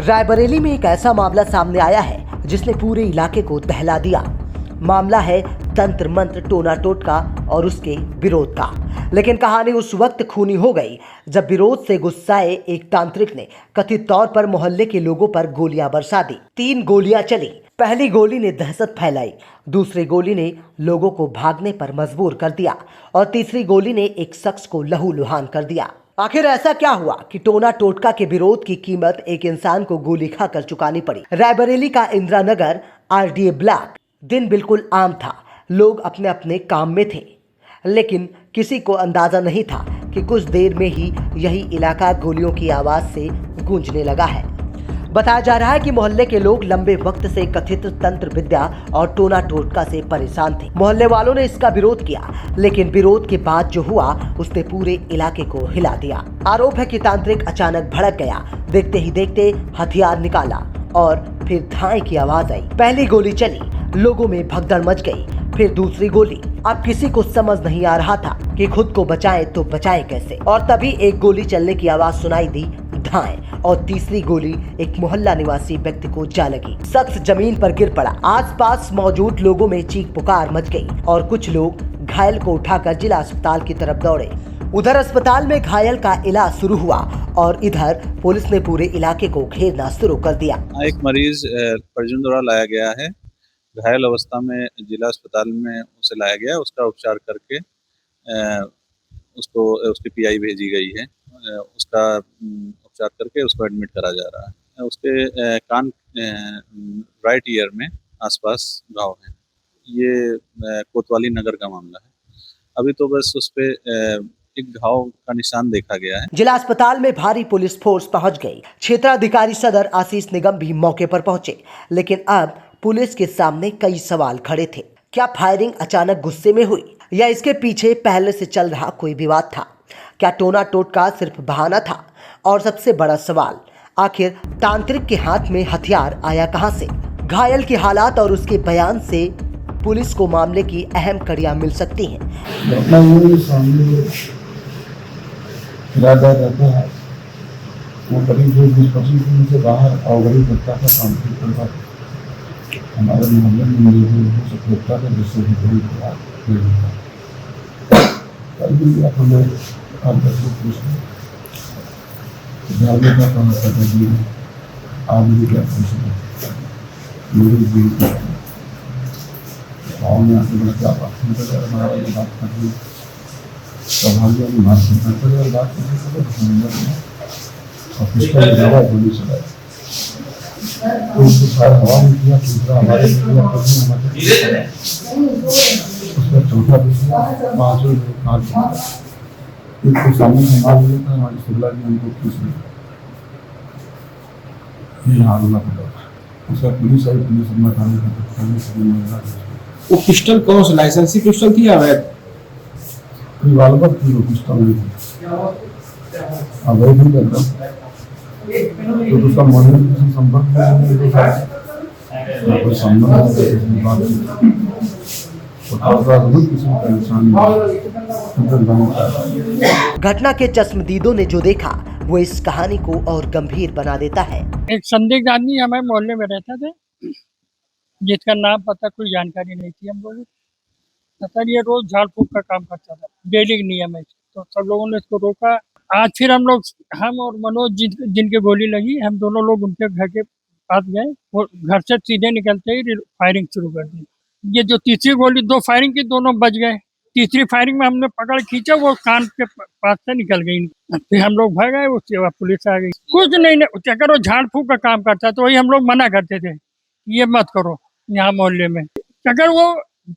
रायबरेली में एक ऐसा मामला सामने आया है जिसने पूरे इलाके को दहला दिया। मामला है तंत्र मंत्र टोना टोटका और उसके विरोध का। लेकिन कहानी उस वक्त खूनी हो गई जब विरोध से गुस्साए एक तांत्रिक ने कथित तौर पर मोहल्ले के लोगों पर गोलियां बरसा दी। 3 गोलियां चली। पहली गोली ने दहशत फैलाई, दूसरी गोली ने लोगों को भागने पर मजबूर कर दिया और तीसरी गोली ने एक शख्स को लहूलुहान कर दिया। आखिर ऐसा क्या हुआ कि टोना टोटका के विरोध की कीमत एक इंसान को गोली खाकर चुकानी पड़ी। रायबरेली का इंदिरा नगर RDA ब्लॉक। दिन बिल्कुल आम था, लोग अपने अपने काम में थे, लेकिन किसी को अंदाजा नहीं था कि कुछ देर में ही यही इलाका गोलियों की आवाज से गूंजने लगा है। बताया जा रहा है कि मोहल्ले के लोग लंबे वक्त से कथित तंत्र विद्या और टोना टोटका से परेशान थे। मोहल्ले वालों ने इसका विरोध किया, लेकिन विरोध के बाद जो हुआ उसने पूरे इलाके को हिला दिया। आरोप है कि तांत्रिक अचानक भड़क गया, देखते ही देखते हथियार निकाला और फिर धाए की आवाज आई। पहली गोली चली, लोगों में भगदड़ मच गई। फिर दूसरी गोली। अब किसी को समझ नहीं आ रहा था कि खुद को बचाए तो बचाए कैसे। और तभी एक गोली चलने की आवाज सुनाई दी, धाए, और तीसरी गोली एक मोहल्ला निवासी व्यक्ति को जा लगी। शख्स जमीन पर गिर पड़ा। आसपास मौजूद लोगों में चीख पुकार मच गई और कुछ लोग घायल को उठाकर जिला अस्पताल की तरफ दौड़े। उधर अस्पताल में घायल का इलाज शुरू हुआ और इधर पुलिस ने पूरे इलाके को घेरना शुरू कर दिया। एक मरीज परिजन द्वारा लाया गया है, घायल अवस्था में जिला अस्पताल में उसे लाया गया। उसका उपचार करके उसको उसकी PI भेजी गई है। उसका उपचार करके उसको एडमिट करा जा रहा है। उसके कान राइट ईयर में आसपास घाव है। ये कोतवाली नगर का मामला है। अभी तो बस उस पे एक घाव का निशान देखा गया है। जिला अस्पताल में भारी पुलिस फोर्स पहुंच गई। क्षेत्राधिकारी सदर आशीष निगम भी मौके पर पहुंचे, लेकिन अब पुलिस के सामने कई सवाल खड़े थे। क्या फायरिंग अचानक गुस्से में हुई या इसके पीछे पहले से चल रहा कोई विवाद था? क्या टोना टोटका सिर्फ बहाना था? और सबसे बड़ा सवाल, आखिर तांत्रिक के हाथ में हथियार आया कहां से? घायल की हालात और उसके बयान से पुलिस को मामले की अहम कड़ियां मिल सकती हैं। इरादा रहता है वो करीब 20-25 दिन से बाहर अवगत करता था, तांत्रिक करता था। हमारे मोहल्ले में लोगों से देखता था, जिससे भी बड़ी बात नहीं होता। कल भी हमें आंतरिक पुलिस में जाने का काम करने के लिए आदमी क्या पुलिस मेरी भी गाँव में आके बड़ा क्या बात हमारा बात करनी सवालियों में बात करने और बात करने के लिए ऑफिस का जगह गोली चलाए उसको सारा हवा में किया, दूसरा हमारे उसका चौथा दूसरा 5 एक को सामने संभाल लिया था। हमारी शुक्ला जी हमको खींच लिया, ये हादसा पड़ा। उसका पुलिस आई, पुलिस अपना काम करने से वो पिस्टल कौन सा लाइसेंसी पिस्टल थी या अवैध? रिवाल्वर थी, वो पिस्टल नहीं थी। अवैध ही करता तो दूसरा मोहल्ले में किसी संपर्क कोई संबंध घटना के चश्मदीदों ने जो देखा वो इस कहानी को और गंभीर बना देता है। एक संदिग्ध आदमी हमारे मोहल्ले में रहता था, जिसका नाम पता कोई जानकारी नहीं थी। हम बोले सर ये रोज झाड़ फूक का काम करता था, डेली नियम है। तो सब लोगों ने इसको रोका। आज फिर हम और मनोज जिनके गोली लगी, हम दोनों लोग उनके घर के पास गए। वो घर से सीधे निकलते ही फायरिंग शुरू कर दी। ये जो तीसरी गोली 2 फायरिंग की, दोनों बच गए। तीसरी फायरिंग में हमने पकड़ खींचा, वो कान के पास से निकल गई। फिर हम लोग भाग गए, उसके बाद पुलिस आ गई। कुछ नहीं, अगर वो झाड़ फूक का काम करता तो वही हम लोग मना करते थे, ये मत करो यहाँ मोहल्ले में। अगर वो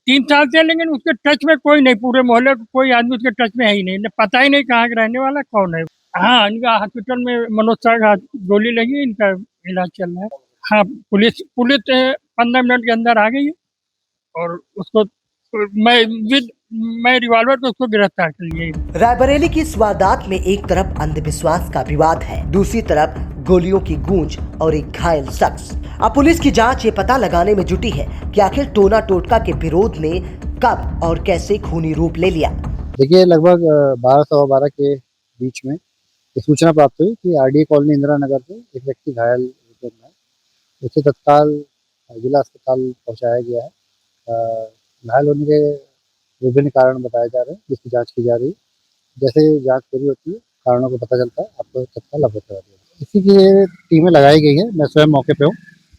3 साल से, लेकिन उसके टच में कोई नहीं, पूरे मोहल्ले को कोई आदमी उसके टच में है ही नहीं, पता ही नहीं कहाँ का रहने वाला कौन है। हाँ, इनका हॉस्पिटल में मनोज शाह का गोली लगी, इनका इलाज चल रहा है। हाँ, पुलिस 15 मिनट के अंदर आ गई और उसको मैं रिवॉल्वर को उसको गिरफ्तार कर लिया। रायबरेली की इस वारदात में एक तरफ अंधविश्वास का विवाद है, दूसरी तरफ गोलियों की गूंज और एक घायल शख्स। अब पुलिस की जांच ये पता लगाने में जुटी है कि आखिर टोना टोटका के विरोध ने कब और कैसे खूनी रूप ले लिया। देखिए, लगभग 12-12:15 के बीच में सूचना प्राप्त हुई कि RDA कॉलोनी इंदिरा नगर से एक व्यक्ति घायल करना है। उसे तत्काल जिला अस्पताल पहुंचाया गया है। घायल होने के विभिन्न कारण बताए जा रहे हैं, जिसकी जांच की जा रही है। जैसे जांच पूरी होती है, कारणों को पता चलता है, आपको तत्काल अवगत करा दिया जाएगा। इसी की लिए टीमें लगाई गई है, मैं स्वयं मौके पे हूँ।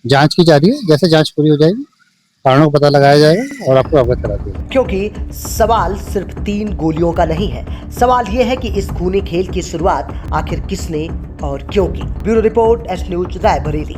जांच की जा रही है, जैसे जांच पूरी हो जाएगी कारणों को पता लगाया जाएगा और आपको अवगत करा दिया जाएगा। क्योंकि सवाल सिर्फ 3 गोलियों का नहीं है, सवाल यह है कि इस खूनी खेल की शुरुआत आखिर किसने और क्यों की। Bureau report, S news, Raebareli.